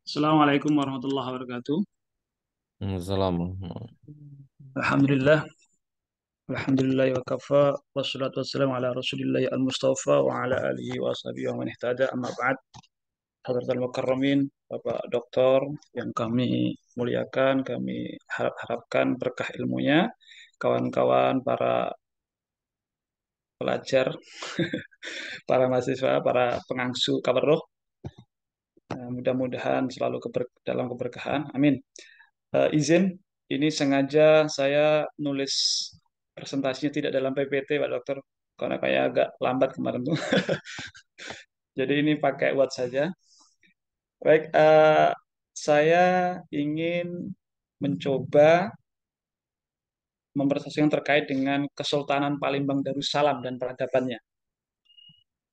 Assalamualaikum warahmatullahi wabarakatuh. Assalamualaikum. Alhamdulillah, alhamdulillah wa kafa, wassalatu wassalamu ala rasulillah al-mustafa wa ala alihi wa sahbihi wa man ihtada amma ba'd. Hadratal mukarramin, Bapak Doktor yang kami muliakan, kami harapkan berkah ilmunya, kawan-kawan para pelajar, para mahasiswa, para pengangsu kabar roh, mudah-mudahan selalu dalam keberkahan. Amin. Izin, ini sengaja saya nulis presentasinya tidak dalam PPT, Pak Dokter, karena kayak agak lambat kemarin tuh. Jadi ini pakai Word saja. Baik, saya ingin mencoba mempresentasikan terkait dengan Kesultanan Palembang Darussalam dan peradabannya.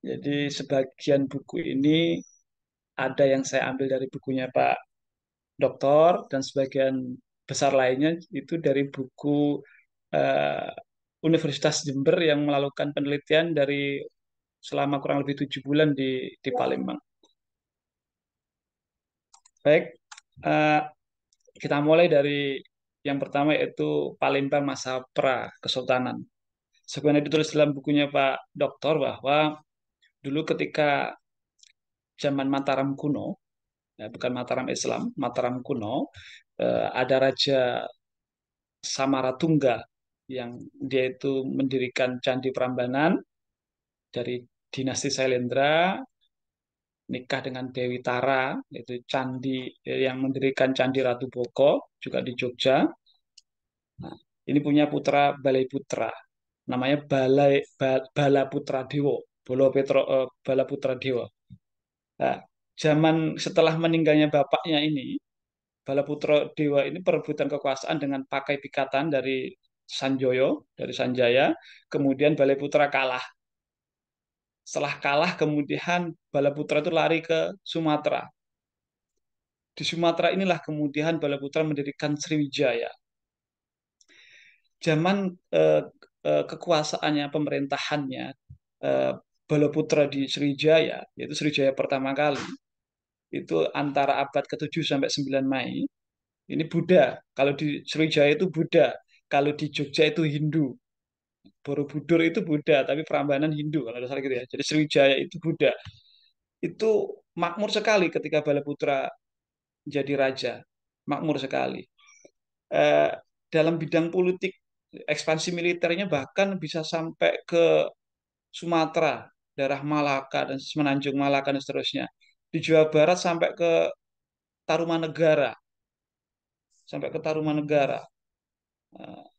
Jadi sebagian buku ini ada yang saya ambil dari bukunya Pak Doktor dan sebagian besar lainnya itu dari buku eh, Universitas Jember yang melakukan penelitian dari selama kurang lebih 7 bulan di Palembang. Baik, eh, kita mulai dari yang pertama yaitu Palembang masa pra Kesultanan. Sebenarnya ditulis dalam bukunya Pak Doktor bahwa dulu ketika zaman Mataram kuno, ya, bukan Mataram Islam, Mataram kuno, ada Raja Samaratungga yang dia itu mendirikan Candi Prambanan dari dinasti Sailendra, nikah dengan Dewi Tara, yaitu yang mendirikan Candi Ratu Boko juga di Jogja. Nah, ini punya putra Balai Putra, namanya Bala Putra Dewa, Bala Putra Dewa. Nah, zaman setelah meninggalnya bapaknya ini, Bala Putra Dewa ini perebutan kekuasaan dengan pakai pikatan dari Sanjoyo, dari Sanjaya, kemudian Balai Putra kalah. Setelah kalah, kemudian Bala Putra itu lari ke Sumatera. Di Sumatera inilah kemudian Balaputra mendirikan Sriwijaya. Zaman eh, kekuasaannya, pemerintahannya eh, Balaputra di Sriwijaya, yaitu Sriwijaya pertama kali, itu antara abad ke-7 sampai 9 Mei. Ini Buddha. Kalau di Sriwijaya itu Buddha. Kalau di Jogja itu Hindu. Borobudur itu Buddha, tapi Prambanan Hindu kalau ada salah gitu ya. Jadi Sriwijaya itu Buddha. Itu makmur sekali ketika Balaputra jadi raja. Makmur sekali. eh, dalam bidang politik ekspansi militernya bahkan bisa sampai ke Sumatera, daerah Malaka dan Semenanjung Malaka dan seterusnya. Di Jawa Barat sampai ke Tarumanegara, sampai ke Tarumanegara.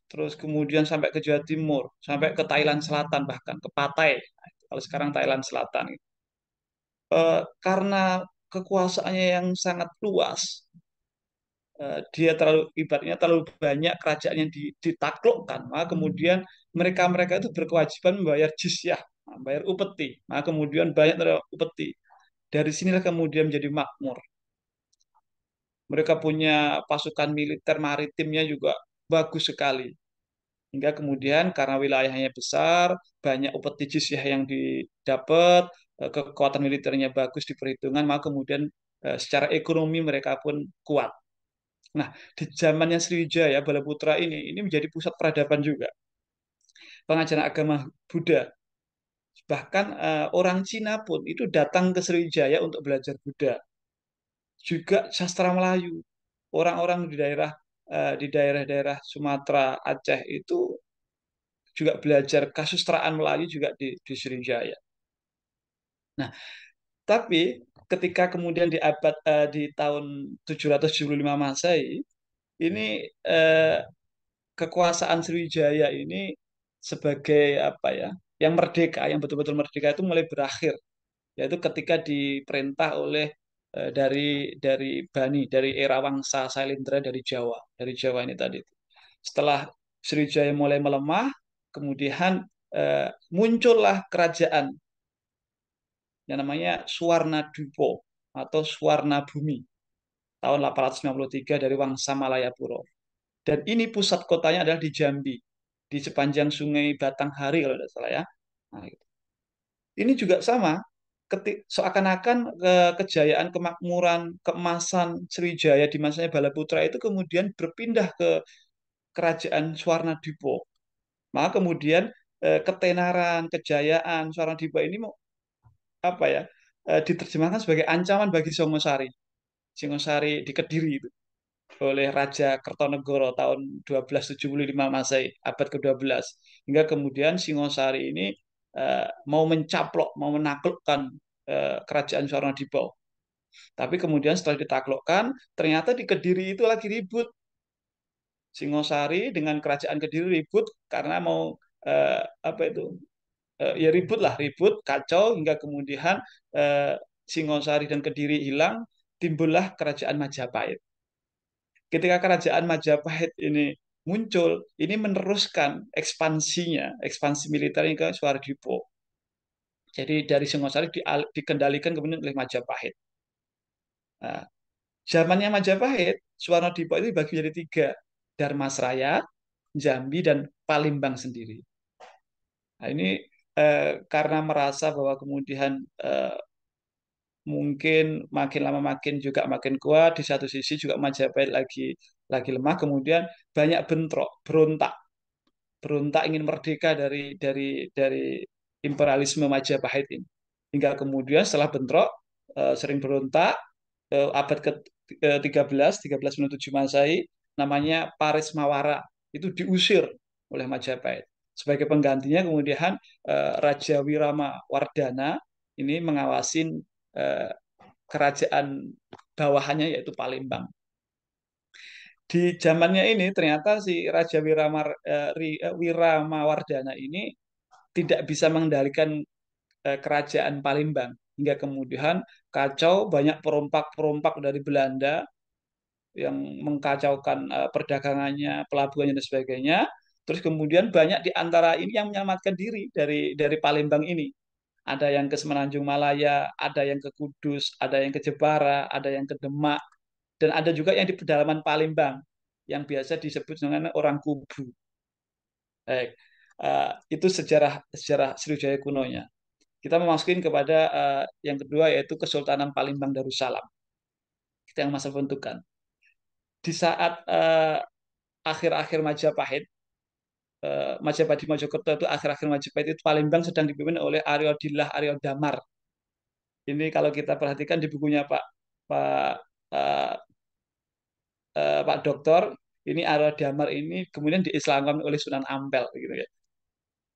Terus kemudian sampai ke Jawa Timur, sampai ke Thailand Selatan bahkan ke Patai. Kalau sekarang Thailand Selatan. Karena kekuasaannya yang sangat luas, dia terlalu ibaratnya terlalu banyak kerajaan yang ditaklukkan, maka kemudian mereka-mereka itu berkewajiban membayar jizyah, membayar upeti, maka kemudian banyak terlalu upeti. Dari sinilah kemudian menjadi makmur. Mereka punya pasukan militer maritimnya juga bagus sekali. Hingga kemudian karena wilayahnya besar, banyak upeti jizyah yang didapat, kekuatan militernya bagus di perhitungan, maka kemudian secara ekonomi mereka pun kuat. Nah, di zamannya Sriwijaya, Balaputra ini menjadi pusat peradaban juga, pengajaran agama Buddha. Bahkan orang Cina pun itu datang ke Sriwijaya untuk belajar Buddha. Juga sastra Melayu, orang-orang di daerah-daerah Sumatera, Aceh itu juga belajar kasustraan Melayu juga di Sriwijaya. Nah, tapi ketika kemudian di tahun 775 Masehi, ini eh, kekuasaan Sriwijaya ini sebagai apa ya, yang merdeka, yang betul-betul merdeka itu mulai berakhir, yaitu ketika diperintah oleh dari era Wangsa Sailendra dari Jawa ini tadi. Setelah Sriwijaya mulai melemah, kemudian muncullah kerajaan yang namanya Suwarna Dupo atau Suwarna Bumi tahun 853 dari Wangsa Malayapuro. Dan ini pusat kotanya adalah di Jambi, di sepanjang Sungai Batanghari kalau tidak salah ya. Nah, gitu. Ini juga sama. seakan-akan kejayaan, kemakmuran, keemasan Sriwijaya di masanya Balaputra itu kemudian berpindah ke kerajaan Swarnadipa. Maka kemudian ketenaran, kejayaan Swarnadipa ini mau apa ya? Diterjemahkan sebagai ancaman bagi Singosari. Singosari di Kediri itu oleh Raja Kertonegoro tahun 1275 Masehi, abad ke-12. Hingga kemudian Singosari ini mau mencaplok, mau menaklukkan kerajaan Swarnadipa. Tapi kemudian setelah ditaklukkan, ternyata di Kediri itu lagi ribut. Singosari dengan kerajaan Kediri ribut karena mau apa itu? Ya ribut lah, ribut, kacau hingga kemudian eh, Singosari dan Kediri hilang, timbullah kerajaan Majapahit. Ketika kerajaan Majapahit ini muncul, ini meneruskan ekspansinya, ekspansi militernya ke Suhardipo. Jadi dari Singosari dikendalikan kemudian oleh Majapahit. Nah, zamannya Majapahit, Suwarnadipo itu dibagi menjadi tiga, Dharmasraya, Jambi, dan Palembang sendiri. Nah, ini karena merasa bahwa kemudian mungkin makin lama makin juga makin kuat, di satu sisi juga Majapahit lagi lemah, kemudian banyak bentrok, berontak, berontak ingin merdeka dari imperialisme Majapahit ini. Hingga kemudian setelah bentrok, sering berontak, abad ke-13, 1397 Masehi, namanya Paris Mawara, itu diusir oleh Majapahit. Sebagai penggantinya kemudian Raja Wirama Wardana ini mengawasin eh, kerajaan bawahannya yaitu Palembang. Di zamannya ini ternyata si Raja Wiramawardana ini tidak bisa mengendalikan kerajaan Palembang hingga kemudian kacau, banyak perompak-perompak dari Belanda yang mengkacaukan perdagangannya, pelabuhannya dan sebagainya. Terus kemudian banyak di antara ini yang menyelamatkan diri dari Palembang ini. Ada yang ke Semenanjung Malaya, ada yang ke Kudus, ada yang ke Jepara, ada yang ke Demak, dan ada juga yang di pedalaman Palembang yang biasa disebut dengan orang kubu. Baik. Itu sejarah sejarah Sriwijaya kunonya. Kita memasukin kepada yang kedua yaitu Kesultanan Palembang Darussalam. Kita yang masa pembentukan. Di saat akhir-akhir Majapahit, Majapahit di Mojokerto itu akhir-akhir Majapahit itu Palembang sedang dipimpin oleh Aryo Dillah Aryo Damar. Ini kalau kita perhatikan di bukunya Pak uh, Pak Doktor, ini Aryo Damar ini kemudian diislamkan oleh Sunan Ampel gitu ya.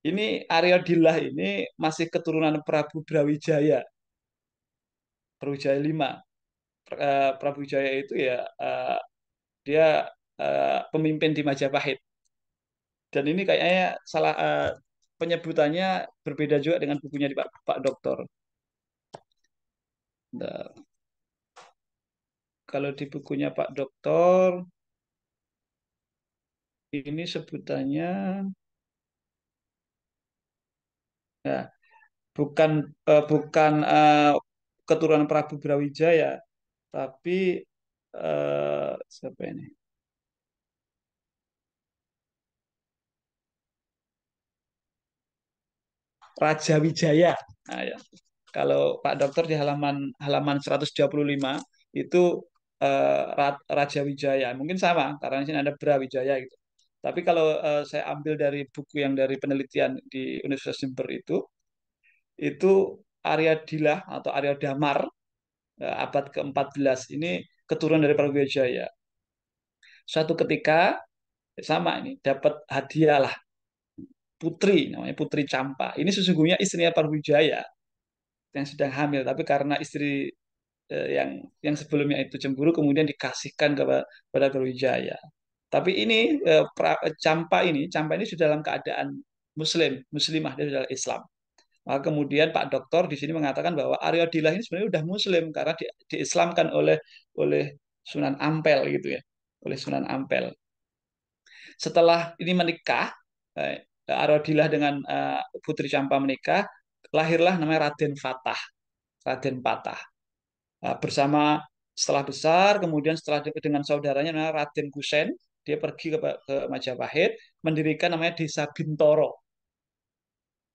Ini Aryo Dillah ini masih keturunan Prabu Brawijaya, Brawijaya lima. Prabu Wijaya itu ya dia pemimpin di Majapahit. Dan ini kayaknya salah penyebutannya berbeda juga dengan bukunya di Pak Doktor. Nah, kalau di bukunya Pak Doktor ini sebutannya ya, bukan bukan keturunan Prabu Brawijaya, tapi siapa ini? Raja Wijaya. Nah, ya. Kalau Pak Dokter di halaman halaman 125 itu Raja Wijaya. Mungkin sama karena di sini ada Brawijaya gitu. Tapi kalau saya ambil dari buku yang dari penelitian di Universitas Jember itu Arya Dilah atau Arya Damar abad ke-14 ini keturunan dari Brawijaya. Suatu ketika sama ini dapat hadiah lah putri namanya Putri Campa. Ini sesungguhnya istrinya Brawijaya yang sedang hamil, tapi karena istri yang sebelumnya itu cemburu kemudian dikasihkan kepada Brawijaya. Tapi ini Campa ini sudah dalam keadaan muslimah dia sudah Islam. Maka kemudian Pak Doktor di sini mengatakan bahwa Aryo Dilah ini sebenarnya sudah muslim karena diislamkan oleh Sunan Ampel gitu ya, oleh Sunan Ampel. Setelah ini menikah, Aryo Dilah dengan Putri Campa menikah, lahirlah namanya Raden Fatah, Raden Patah. Bersama setelah besar, kemudian setelah dengan saudaranya namanya Raden Kusen, dia pergi ke Majapahit, mendirikan namanya Desa Bintoro.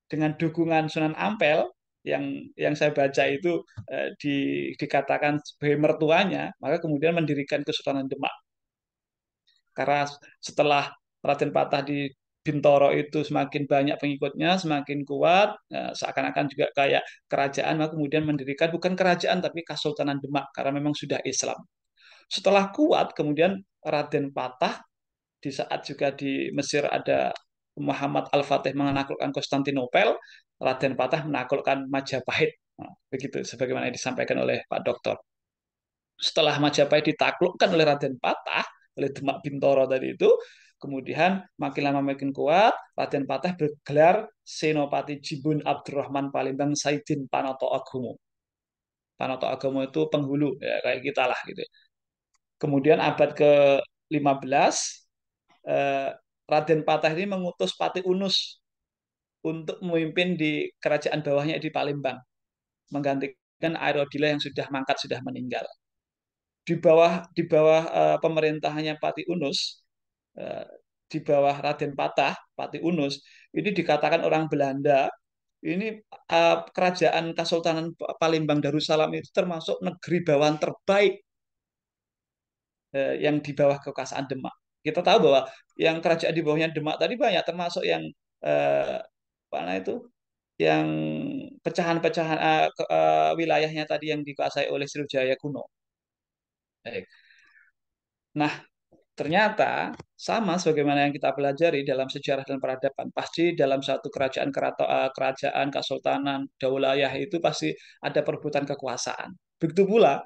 Dengan dukungan Sunan Ampel, yang saya baca itu dikatakan sebagai mertuanya, maka kemudian mendirikan Kesultanan Demak. Karena setelah Raden Patah di Bintoro itu semakin banyak pengikutnya, semakin kuat, seakan-akan juga kayak kerajaan, maka kemudian mendirikan bukan kerajaan tapi Kesultanan Demak karena memang sudah Islam. Setelah kuat, kemudian Raden Patah di saat juga di Mesir ada Muhammad Al-Fatih menaklukkan Konstantinopel, Raden Patah menaklukkan Majapahit. Nah, begitu sebagaimana disampaikan oleh Pak Doktor. Setelah Majapahit ditaklukkan oleh Raden Patah, oleh Demak Bintoro tadi itu, kemudian makin lama makin kuat, Raden Patah bergelar Senopati Jibun Abdurrahman Palembang Saidin Panoto Agomo. Panoto Agomo itu penghulu, ya, kayak kita lah gitu. Kemudian abad ke-15, eh, Raden Patah ini mengutus Pati Unus untuk memimpin di kerajaan bawahnya di Palembang, menggantikan Aerodila yang sudah mangkat, sudah meninggal. Di bawah pemerintahannya Pati Unus, eh, di bawah Raden Patah, Pati Unus, ini dikatakan orang Belanda, ini kerajaan Kesultanan Palembang Darussalam itu termasuk negeri bawahan terbaik yang di bawah kekuasaan Demak. Kita tahu bahwa yang kerajaan di bawahnya Demak tadi banyak, termasuk yang mana itu, yang pecahan-pecahan wilayahnya tadi yang dikuasai oleh Sriwijaya kuno. Baik. Nah, ternyata sama sebagaimana yang kita pelajari dalam sejarah dan peradaban, pasti dalam satu kerajaan, kesultanan, daulayah itu pasti ada perebutan kekuasaan. Begitu pula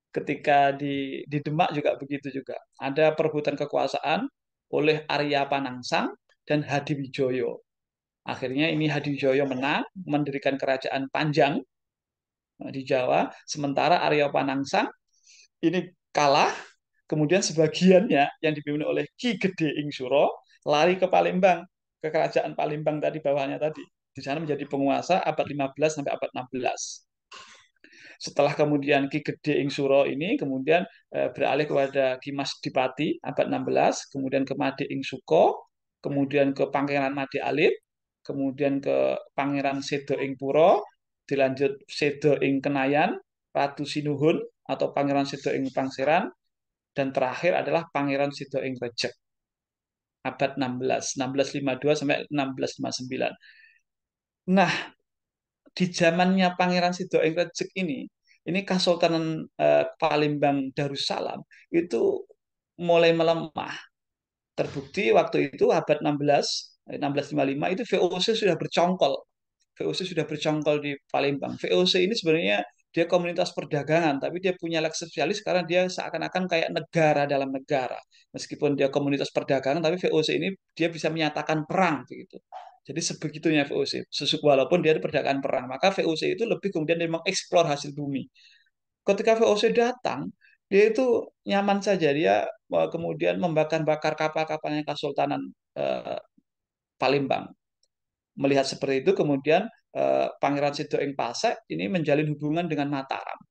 ketika di Demak juga begitu juga. Ada perebutan kekuasaan oleh Arya Panangsang dan Hadiwijoyo. Akhirnya ini Hadiwijoyo menang, mendirikan kerajaan Panjang di Jawa, sementara Arya Panangsang ini kalah, kemudian sebagiannya yang dipimpin oleh Ki Gede Ing Suro lari ke Palembang, ke kerajaan Palembang tadi bawahnya tadi. Di sana menjadi penguasa abad 15 sampai abad 16. Setelah kemudian Ki Gede Ing Suro ini kemudian beralih kepada Ki Mas Dipati abad 16, kemudian ke Made Ing Suko, kemudian ke Pangeran Made Alit, kemudian ke Pangeran Sedo Ing Puro, dilanjut Sedo Ing Kenayan, Ratu Sinuhun atau Pangeran Sedo Ing Pangseran, dan terakhir adalah Pangeran Sedo Ing Rejek abad 16, 1652 sampai 1659. Nah, di zamannya Pangeran Sidoing Rejek ini Kesultanan Palembang Darussalam itu mulai melemah. Terbukti waktu itu abad 16, 1655 itu VOC sudah bercongkol. VOC sudah bercongkol di Palembang. VOC ini sebenarnya dia komunitas perdagangan, tapi dia punya leg spesialis karena dia seakan-akan kayak negara dalam negara. Meskipun dia komunitas perdagangan, tapi VOC ini dia bisa menyatakan perang begitu. Jadi sebegitunya VOC. Walaupun dia perdagangan perang, maka VOC itu lebih kemudian dia mengeksplor hasil bumi. Ketika VOC datang, dia itu nyaman saja. Dia kemudian membakar-bakar kapal-kapalnya Kesultanan eh, Palembang. Melihat seperti itu, kemudian Pangeran Sidoing Pasek ini menjalin hubungan dengan Mataram.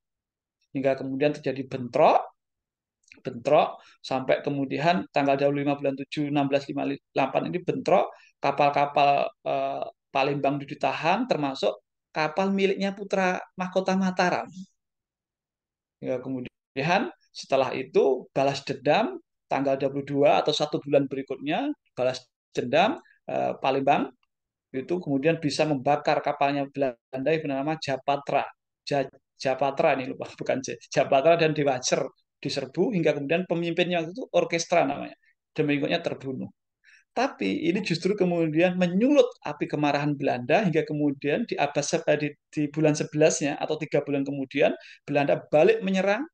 Hingga kemudian terjadi bentrok, bentrok sampai kemudian tanggal 25 bulan 7 1658 ini bentrok, kapal-kapal Palembang ditahan, termasuk kapal miliknya putra mahkota Mataram. Ya, kemudian setelah itu balas dendam tanggal 22 atau 1 bulan berikutnya balas dendam, Palembang itu kemudian bisa membakar kapalnya Belanda yang bernama Japatra. Japatra ini lupa, bukan Japatra dan Dewacer diserbu hingga kemudian pemimpinnya itu orkestra namanya. Dan pengikutnya terbunuh. Tapi ini justru kemudian menyulut api kemarahan Belanda hingga kemudian di abad di bulan 11-nya atau 3 bulan kemudian Belanda balik menyerang,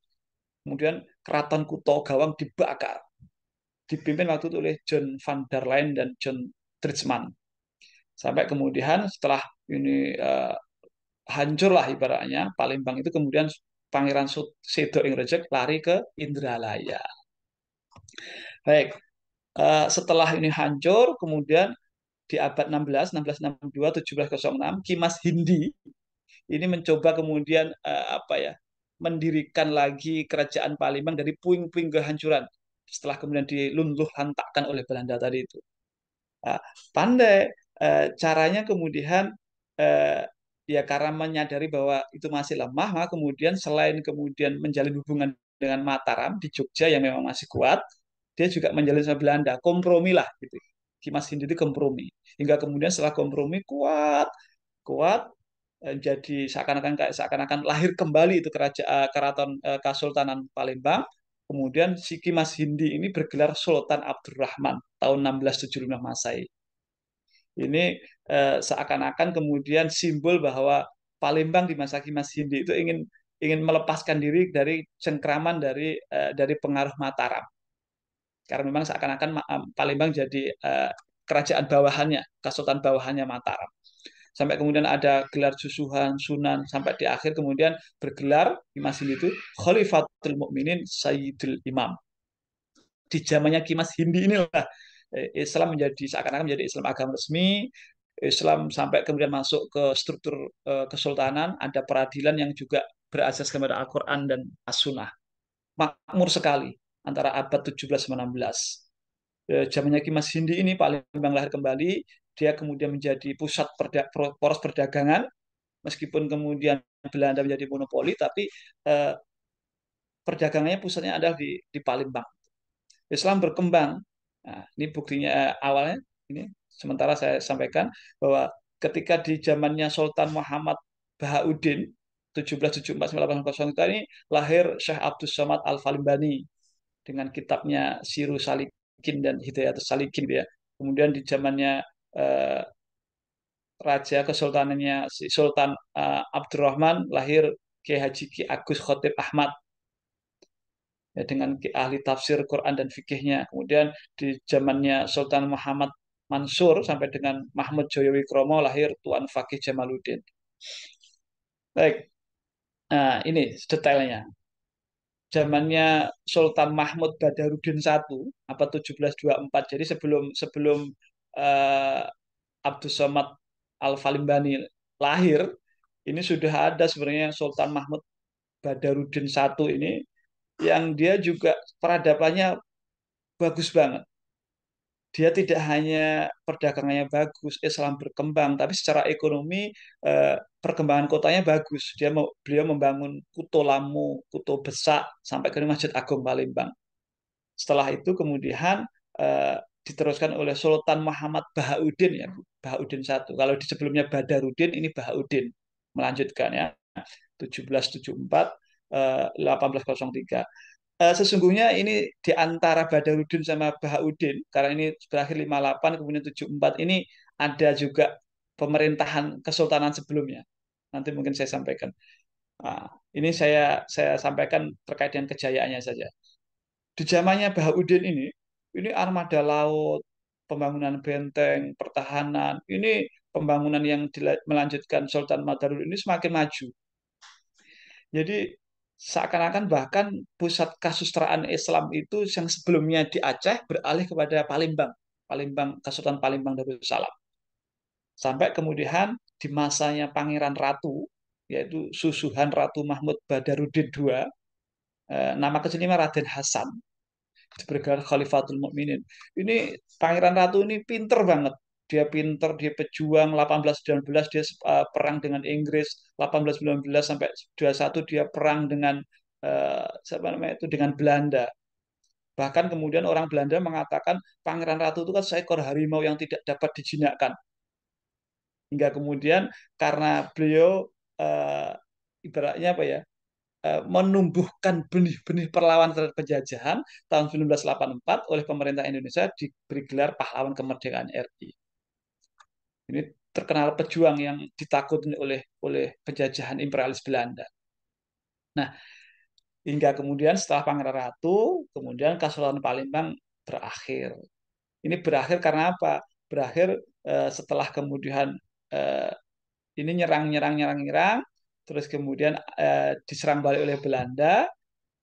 kemudian keraton Kuto Gawang dibakar. Dipimpin waktu itu oleh John van der Leyen dan John Tridgman. Sampai kemudian setelah ini hancurlah ibaratnya Palembang itu, kemudian Pangeran Sedo Ing Rejek lari ke Indralaya. Baik, setelah ini hancur, kemudian di abad 16, 1662, 1706, Kimas Hindi ini mencoba kemudian apa ya, mendirikan lagi kerajaan Palembang dari puing-puing kehancuran setelah kemudian diluluh lantakkan oleh Belanda tadi itu. Nah, pandai caranya kemudian eh, ya karena menyadari bahwa itu masih lemah, maka kemudian selain kemudian menjalin hubungan dengan Mataram di Jogja yang memang masih kuat, dia juga menjalin sama Belanda, kompromi lah gitu. Kimas Hindi itu kompromi. Hingga kemudian setelah kompromi kuat, kuat jadi seakan-akan lahir kembali itu keraton Kesultanan Palembang. Kemudian si Kimas Hindi ini bergelar Sultan Abdurrahman tahun 1675 Masehi. Ini seakan-akan kemudian simbol bahwa Palembang di masa Kimas Hindi itu ingin ingin melepaskan diri dari cengkraman dari pengaruh Mataram. Karena memang seakan-akan Palembang jadi kerajaan bawahannya, kesultanan bawahannya Mataram. Sampai kemudian ada gelar Susuhan, Sunan, sampai di akhir kemudian bergelar Kimas Hindi itu Khalifatul Mukminin Sayyidul Imam. Di zamannya Kimas Hindi inilah Islam menjadi seakan-akan menjadi Islam agama resmi. Islam sampai kemudian masuk ke struktur kesultanan, ada peradilan yang juga berasas kepada Al-Quran dan As-Sunnah. Makmur sekali antara abad 17 sama 16. Zamannya Kimas Hindi ini Palembang lahir kembali, dia kemudian menjadi pusat poros perdagangan, meskipun kemudian Belanda menjadi monopoli, tapi eh, perdagangannya pusatnya adalah di Palembang. Islam berkembang. Nah, ini buktinya awalnya ini sementara saya sampaikan bahwa ketika di zamannya Sultan Muhammad Bahauddin 1774-1800 itu ini lahir Syekh Abdus Somad Al-Falimbani dengan kitabnya Siru Salikin dan Hidayatus Salikin ya. Kemudian di zamannya eh, Raja Kesultanannya si Sultan Abdurrahman lahir Kiai Haji Ki Agus Khotib Ahmad ya, dengan ahli tafsir Quran dan fikihnya. Kemudian di zamannya Sultan Muhammad Mansur sampai dengan Mahmud Joyowikromo lahir Tuan Fakih Jamaluddin. Baik, nah ini detailnya. Zamannya Sultan Mahmud Badarudin I, abad 1724. Jadi sebelum sebelum uh, Abdus Somad Al-Falimbani lahir, ini sudah ada sebenarnya Sultan Mahmud Badarudin I ini yang dia juga peradabannya bagus banget. Dia tidak hanya perdagangannya bagus, Islam berkembang, tapi secara ekonomi perkembangan kotanya bagus. Beliau membangun Kuto Lamu, Kuto Besak, sampai ke Masjid Agung Palembang. Setelah itu kemudian diteruskan oleh Sultan Muhammad Bahauddin ya, Bahauddin I. Kalau di sebelumnya Badarudin, ini Bahauddin melanjutkan ya, 1774 1803. Sesungguhnya ini di antara Badarudin sama Bahauddin, karena ini berakhir 58 kemudian 74 ini ada juga pemerintahan kesultanan sebelumnya. Nanti mungkin saya sampaikan. Nah, ini saya sampaikan terkait dengan kejayaannya saja. Di zamannya Bahauddin ini armada laut, pembangunan benteng, pertahanan, ini pembangunan yang melanjutkan Sultan Madaruddin ini semakin maju. Jadi seakan-akan bahkan pusat kasustraan Islam itu yang sebelumnya di Aceh beralih kepada Palembang, Palembang Kesultanan Palembang Darussalam. Sampai kemudian di masanya Pangeran Ratu, yaitu Susuhan Ratu Mahmud Badarudin II, nama kecilnya Raden Hasan, bergelar Khalifatul Mukminin. Ini Pangeran Ratu ini pinter banget. Dia pinter, dia pejuang. 1819 dia perang dengan Inggris, 1819 sampai 21 dia perang dengan siapa namanya itu dengan Belanda. Bahkan kemudian orang Belanda mengatakan Pangeran Ratu itu kan seekor harimau yang tidak dapat dijinakkan. Hingga kemudian karena beliau eh, ibaratnya apa ya? Menumbuhkan benih-benih perlawanan terhadap penjajahan tahun 1984 oleh pemerintah Indonesia diberi gelar pahlawan kemerdekaan RI. Ini terkenal pejuang yang ditakuti oleh oleh penjajahan imperialis Belanda. Nah, hingga kemudian setelah Pangeran Ratu, kemudian Kesultanan Palembang berakhir. Ini berakhir karena apa? Berakhir setelah kemudian eh, ini nyerang, terus kemudian diserang balik oleh Belanda,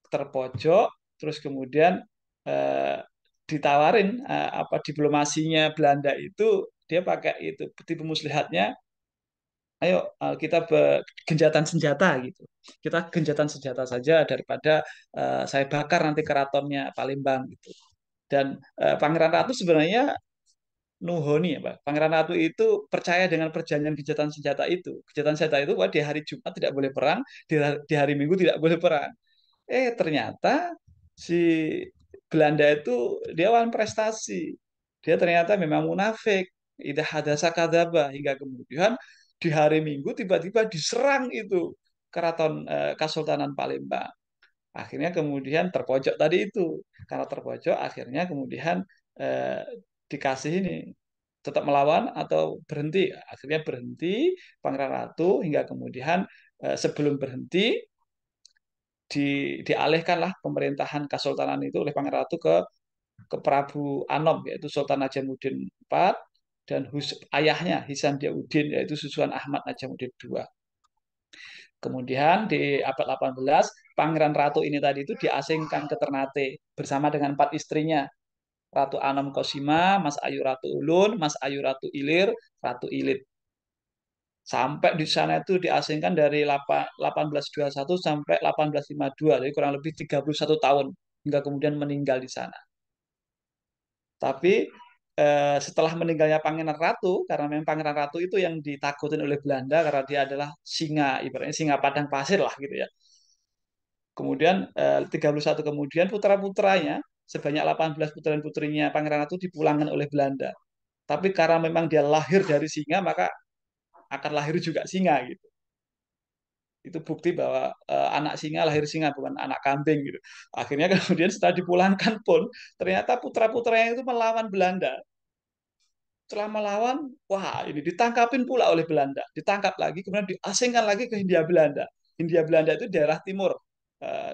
terpojok, terus kemudian eh, ditawarin apa diplomasinya Belanda itu dia pakai itu tipu muslihatnya, ayo kita genjatan senjata gitu, kita genjatan senjata saja daripada saya bakar nanti keratonnya Palembang gitu. Dan Pangeran Ratu sebenarnya Nuhoni ya Pak. Pangeran Ratu itu percaya dengan perjanjian gencatan senjata itu. Gencatan senjata itu bahwa di hari Jumat tidak boleh perang, di hari Minggu tidak boleh perang. Ternyata si Belanda itu dia wan prestasi. Dia ternyata memang munafik. Idza hadasa kadzaba hingga kemudian di hari Minggu tiba-tiba diserang itu keraton Kesultanan Palembang. Akhirnya kemudian terpojok tadi itu. Karena terpojok akhirnya kemudian eh, dikasih ini tetap melawan atau berhenti. Akhirnya berhenti Pangeran Ratu hingga kemudian sebelum berhenti dialihkanlah pemerintahan Kesultanan itu oleh Pangeran Ratu ke Prabu Anom yaitu Sultan Najamuddin IV dan ayahnya Hisam Diauddin yaitu Susuan Ahmad Najamuddin II. Kemudian di abad 18 Pangeran Ratu ini tadi itu diasingkan ke Ternate bersama dengan 4 istrinya. Ratu Anom Kosima, Mas Ayu Ratu Ulun, Mas Ayu Ratu Ilir, Ratu Ilit. Sampai di sana itu diasingkan dari 1821 sampai 1852, jadi kurang lebih 31 tahun hingga kemudian meninggal di sana. Tapi setelah meninggalnya Pangeran Ratu, karena memang Pangeran Ratu itu yang ditakutin oleh Belanda karena dia adalah singa, ibaratnya singa padang pasir lah gitu ya. Kemudian 31 kemudian putra-putranya sebanyak 18 putra dan putrinya Pangeran Ratu dipulangkan oleh Belanda. Tapi karena memang dia lahir dari singa, maka akan lahir juga singa gitu. Itu bukti bahwa anak singa lahir singa bukan anak kambing gitu. Akhirnya kemudian setelah dipulangkan pun ternyata putra-putranya itu melawan Belanda. Setelah melawan, wah ini ditangkapin pula oleh Belanda. Ditangkap lagi, kemudian diasingkan lagi ke Hindia Belanda. Hindia Belanda itu daerah timur,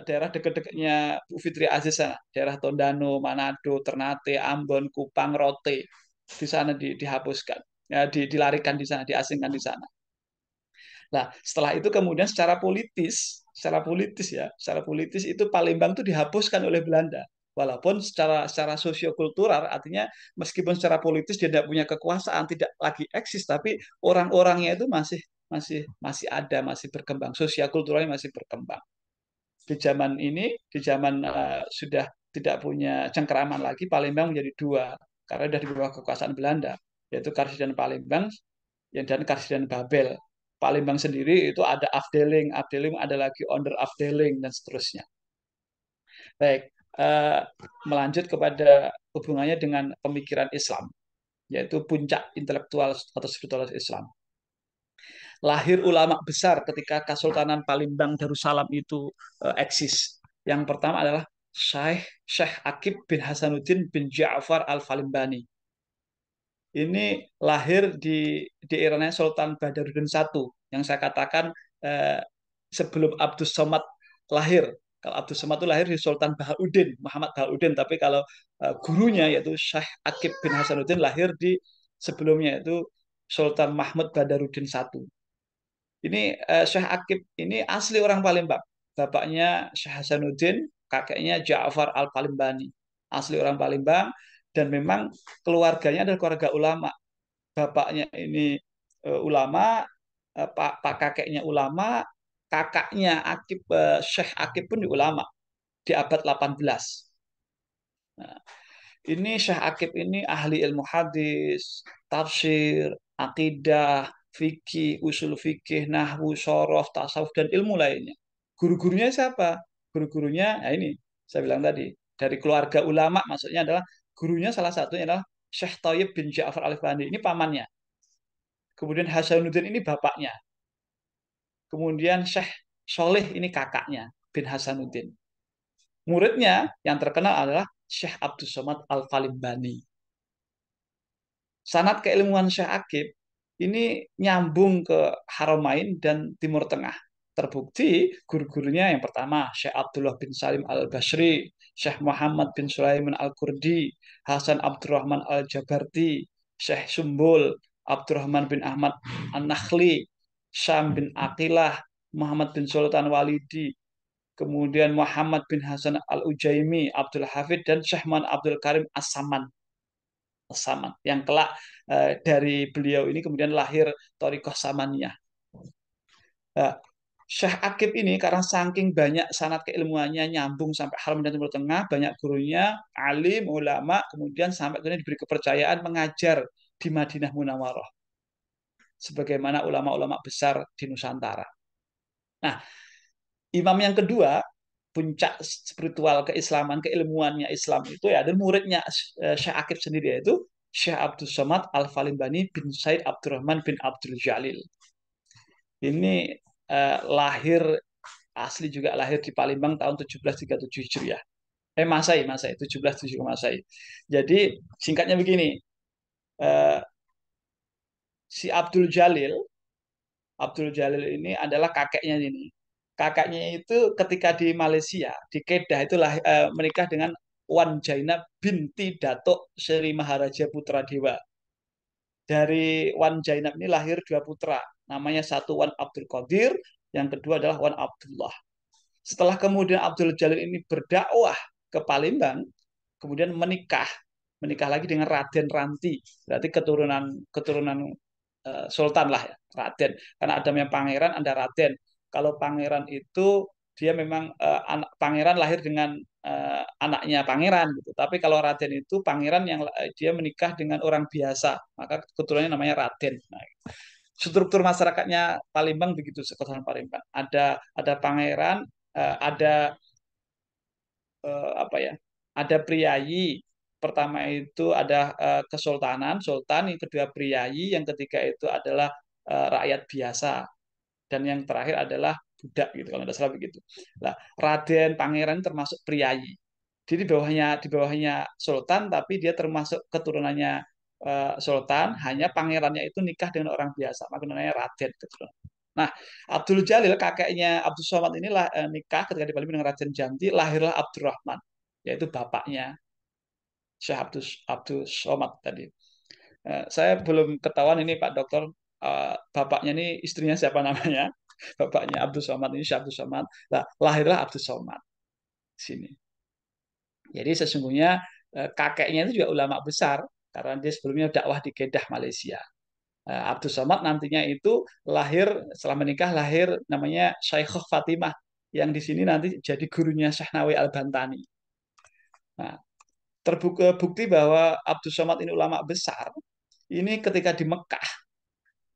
daerah dekat-dekatnya Bu Fitri Aziz sana, daerah Tondano, Manado, Ternate, Ambon, Kupang, Rote. Di sana dihapuskan, ya, dilarikan di sana, diasingkan di sana. Nah, setelah itu kemudian secara politis itu Palembang itu dihapuskan oleh Belanda. Walaupun secara sosiokultural, artinya meskipun secara politis dia tidak punya kekuasaan, tidak lagi eksis, tapi orang-orangnya itu masih ada, masih berkembang, sosiokulturalnya masih berkembang. Di zaman sudah tidak punya cengkeraman lagi, Palembang menjadi dua karena sudah di bawah kekuasaan Belanda, yaitu Karsiden Palembang dan Karsiden Babel. Palembang sendiri itu ada Afdeling, Afdeling ada lagi Onder Afdeling dan seterusnya. Baik, eh, melanjut kepada hubungannya dengan pemikiran Islam, yaitu puncak intelektual atau spiritual Islam. Lahir ulama besar ketika Kesultanan Palembang Darussalam itu eksis. Yang pertama adalah Syekh Akib bin Hasanuddin bin Ja'far Al-Falimbani. Ini lahir di eranya Sultan Badaruddin I yang saya katakan eh, sebelum Abdus Somad lahir. Kalau Abdus Somad itu lahir di Sultan Bahauddin, Muhammad Bahauddin, tapi kalau gurunya yaitu Syekh Akib bin Hasanuddin lahir di sebelumnya yaitu Sultan Mahmud Badaruddin I. Ini Syekh Akib ini asli orang Palembang. Bapaknya Syekh Hasanuddin, kakeknya Ja'far Al-Palimbani. Asli orang Palembang dan memang keluarganya adalah keluarga ulama. Bapaknya ini ulama, pak kakeknya ulama, kakaknya Akib Syekh Akib pun di ulama di abad 18. Nah, ini Syekh Akib ini ahli ilmu hadis, tafsir, akidah, fikih, usul fikih, nahwu, sorof, tasawuf, dan ilmu lainnya. Guru-gurunya siapa? Guru-gurunya, nah ini saya bilang tadi, dari keluarga ulama maksudnya adalah gurunya salah satunya adalah Syekh Thayyib bin Ja'far Al-Fani, ini pamannya. Kemudian Hasanuddin ini bapaknya. Kemudian Syekh Soleh ini kakaknya bin Hasanuddin. Muridnya yang terkenal adalah Syekh Abdus Somad Al-Falimbani. Sanad keilmuan Syekh Akib ini nyambung ke Haramain dan Timur Tengah. Terbukti guru-gurunya yang pertama Syekh Abdullah bin Salim Al-Bashri, Syekh Muhammad bin Sulaiman Al-Kurdi, Hasan Abdurrahman Al-Jabarti, Syekh Sumbul, Abdurrahman bin Ahmad An-Nakhli, Syam bin Aqilah, Muhammad bin Sultan Walidi, kemudian Muhammad bin Hasan Al-Ujaimi, Abdul Hafid, dan Syekh Muhammad Abdul Karim As-Saman. Saman yang kelak dari beliau ini kemudian lahir Thariqah Samaniyah. Nah, Syekh Akib ini karena saking banyak sanad keilmuannya nyambung sampai Haram dan Timur Tengah, banyak gurunya, alim, ulama, kemudian sampai kemudian diberi kepercayaan mengajar di Madinah Munawwarah sebagaimana ulama-ulama besar di Nusantara. Nah, imam yang kedua, puncak spiritual keislaman, keilmuannya Islam itu ya, dan muridnya Syekh Akib sendiri yaitu Syekh Abdul Somad Al-Falimbani bin Said Abdurrahman bin Abdul Jalil. Ini lahir asli juga lahir di Palembang tahun 1737 Hijriah. Masai, Masai, 1707 Masai. Jadi singkatnya begini, eh, si Abdul Jalil ini adalah kakeknya ini. Kakaknya itu ketika di Malaysia, di Kedah itulah menikah dengan Wan Jainab binti Datuk Seri Maharaja Putra Dewa. Dari Wan Jainab ini lahir dua putra. Namanya satu Wan Abdul Qadir, yang kedua adalah Wan Abdullah. Setelah kemudian Abdul Jalil ini berdakwah ke Palembang, kemudian menikah lagi dengan Raden Ranti, berarti keturunan keturunan Sultan lah ya, Raden. Karena ada yang pangeran, ada Raden. Kalau pangeran itu dia memang anak pangeran lahir dengan anaknya pangeran gitu. Tapi kalau Raden itu pangeran yang dia menikah dengan orang biasa, maka keturunannya namanya Raden. Nah, struktur masyarakatnya Palembang begitu, Kesultanan Palembang. Ada pangeran, ada apa ya? Ada priayi. Pertama itu ada kesultanan, sultan, yang kedua priayi, yang ketiga itu adalah rakyat biasa, dan yang terakhir adalah budak gitu kalau tidak salah begitu. Nah, Raden Pangeran termasuk priayi. Jadi di bawahnya sultan, tapi dia termasuk keturunannya sultan, hanya pangerannya itu nikah dengan orang biasa, maka namanya Raden keturunan. Nah, Abdul Jalil kakeknya Abdul Somad inilah nikah ketika di Bali dengan Raden Janti, lahirlah Abdurrahman, yaitu bapaknya Syekh Abdul Somad tadi. Saya belum ketahuan ini Pak Dokter, bapaknya ini istrinya siapa namanya? Bapaknya Abdul Somad ini Syekh Abdul Somad. Nah, lahirlah Abdul Somad di sini. Jadi sesungguhnya kakeknya itu juga ulama besar karena dia sebelumnya dakwah di Kedah, Malaysia. Abdul Somad nantinya itu lahir setelah menikah lahir namanya Syekhah Fatimah yang di sini nanti jadi gurunya Syekh Nawawi Al-Bantani. Nah, terbukti bahwa Abdul Somad ini ulama besar. Ini ketika di Mekah,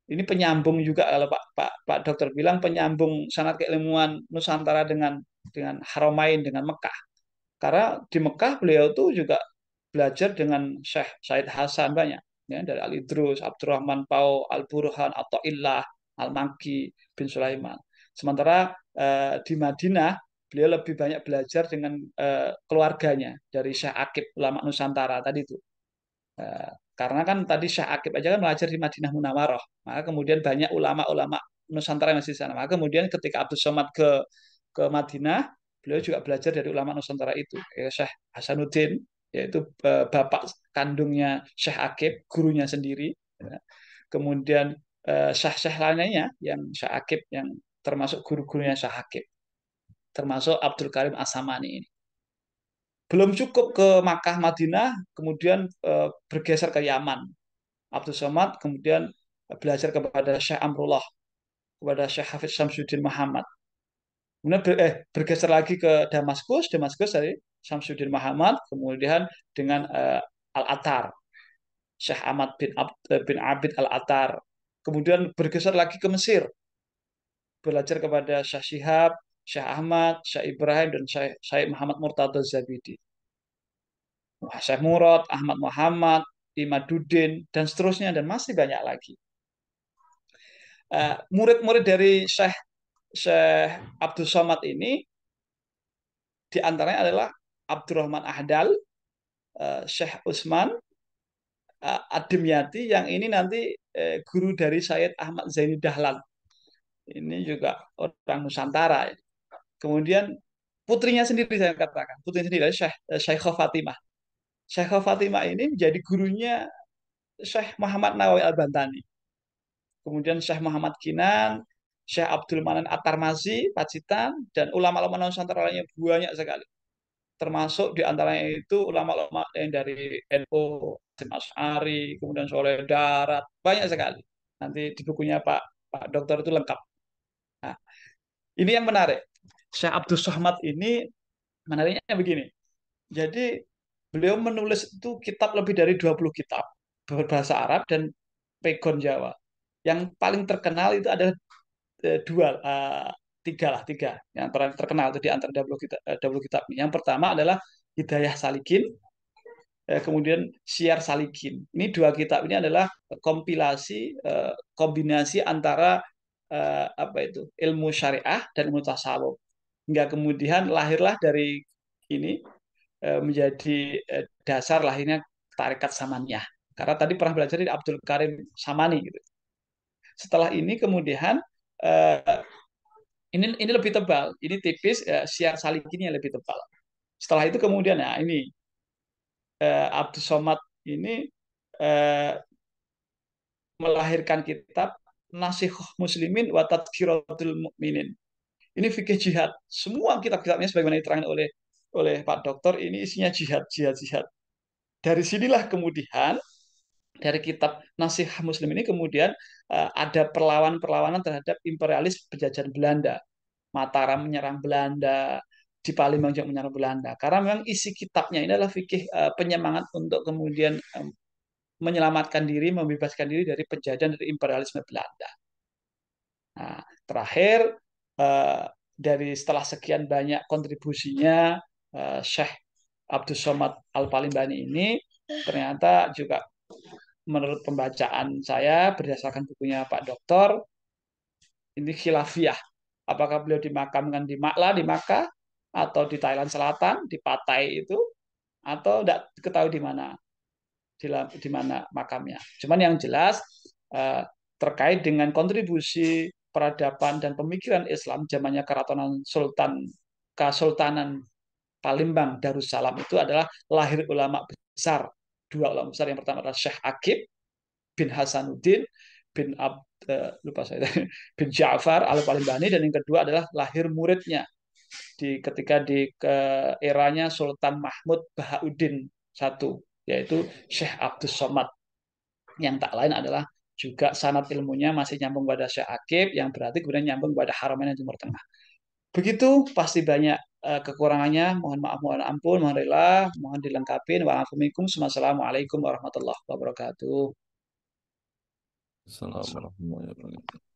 ini penyambung juga kalau Pak Dokter bilang penyambung sanad keilmuan Nusantara dengan Haramain dengan Mekah. Karena di Mekah beliau tuh juga belajar dengan Syekh Said Hasan banyak, ya, dari Al Idrus, Abdurrahman Pau, Al Burhan, Athaillah, Al Maki bin Sulaiman. Sementara di Madinah beliau lebih banyak belajar dengan keluarganya dari Syekh Akib ulama Nusantara tadi itu. Eh, karena kan tadi Syekh Akib aja kan belajar di Madinah Munawwarah, maka kemudian banyak ulama-ulama Nusantara yang masih di sana. Maka kemudian ketika Abdul Somad ke Madinah, beliau juga belajar dari ulama Nusantara itu, Syekh Hasanuddin, yaitu bapak kandungnya Syekh Akib, gurunya sendiri. Ya. Kemudian syekh-syekh lainnya yang Syekh Akib yang termasuk guru-gurunya Syekh Akib, termasuk Abdul Karim As-Samani ini. Belum cukup ke Makkah Madinah, kemudian bergeser ke Yaman. Abdul Somad kemudian belajar kepada Syekh Amrullah, kepada Syekh Hafiz Syamsuddin Muhammad. Kemudian bergeser lagi ke Damaskus, Damaskus dari Syamsuddin Muhammad, kemudian dengan Al-Attar, Syekh Ahmad bin Abid Al-Attar. Kemudian bergeser lagi ke Mesir, belajar kepada Syekh Syihab, Syekh Ahmad, Syekh Ibrahim, dan Syekh Muhammad Murtadha Zabidi. Syekh Murad, Ahmad Muhammad, Imaduddin, dan seterusnya, dan masih banyak lagi. Murid-murid dari Syekh Abdul Somad ini diantaranya adalah Abdurrahman Ahdal, Syekh Utsman Ad-Dimyati, yang ini nanti guru dari Syed Ahmad Zaini Dahlan. Ini juga orang Nusantara. Kemudian putrinya sendiri saya katakan, putrinya sendiri adalah Syekhah Fatimah. Syekhah Fatimah ini menjadi gurunya Syekh Muhammad Nawawi Al-Bantani. Kemudian Syekh Muhammad Kinan, Syekh Abdul Manan At-Tarmazi, Pacitan, dan ulama-ulama Nusantara lainnya banyak sekali. Termasuk di antaranya itu ulama-ulama yang dari NU, Hasyim Asy'ari, kemudian Soleh Darat, banyak sekali. Nanti di bukunya Pak Dokter itu lengkap. Nah, Ini yang menarik. Syekh Abdul Somad ini menariknya begini. Jadi beliau menulis itu kitab lebih dari 20 kitab berbahasa Arab dan pegon Jawa. Yang paling terkenal itu adalah dua, tiga lah, tiga. Yang paling terkenal itu di antara 20 kitab, 20 kitab ini. Yang pertama adalah Hidayah Salikin, kemudian Syiar Salikin. Ini dua kitab ini adalah kompilasi, kombinasi antara apa itu, ilmu syariah dan ilmu tasawuf. Hingga kemudian lahirlah dari ini, menjadi dasar lahirnya tarekat Samaniyah. Karena tadi pernah belajar di Abdul Karim Samani gitu. Setelah ini kemudian, eh, ini lebih tebal, ini tipis, Syiar Salikin yang lebih tebal. Setelah itu kemudian, nah ini, Abdus Somad ini eh, melahirkan kitab Nasihah Muslimin wa Tadhkiratul Mukminin. Ini fikih jihad. Semua kitab-kitabnya sebagaimana diterangkan oleh Pak Dokter ini isinya jihad, jihad, jihad. Dari sinilah kemudian dari kitab Nasihah Muslim ini kemudian ada perlawanan-perlawanan terhadap imperialis penjajahan Belanda. Mataram menyerang Belanda, di Palembang juga menyerang Belanda. Karena memang isi kitabnya ini adalah fikih, penyemangat untuk kemudian menyelamatkan diri, membebaskan diri dari penjajahan dari imperialisme Belanda. Nah, terakhir, eh, dari setelah sekian banyak kontribusinya, Syekh Abdus Somad Al Palimbani ini ternyata juga menurut pembacaan saya berdasarkan bukunya Pak Doktor ini khilafiyah. Apakah beliau dimakamkan di Makla, di Makkah, atau di Thailand Selatan, di Patai itu, atau tidak diketahui di mana, di mana makamnya. Cuman yang jelas, eh, terkait dengan kontribusi peradaban dan pemikiran Islam zamannya Keratonan Sultan Kesultanan Palembang Darussalam itu adalah lahir ulama besar. Dua ulama besar, yang pertama adalah Syekh Akib bin Hasanuddin bin lupa saya bin Ja'far Al Palimbani, dan yang kedua adalah lahir muridnya ketika di eranya Sultan Mahmud Bahauddin satu, yaitu Syekh Abdus Somad, yang tak lain adalah juga sanad ilmunya masih nyambung pada Syekh Akib, yang berarti kemudian nyambung pada Haramain dan Timur Tengah. Begitu, pasti banyak kekurangannya. Mohon maaf, mohon ampun, mohon rela, mohon dilengkapi. Wassalamualaikum warahmatullahi wabarakatuh. Assalamualaikum warahmatullahi wabarakatuh.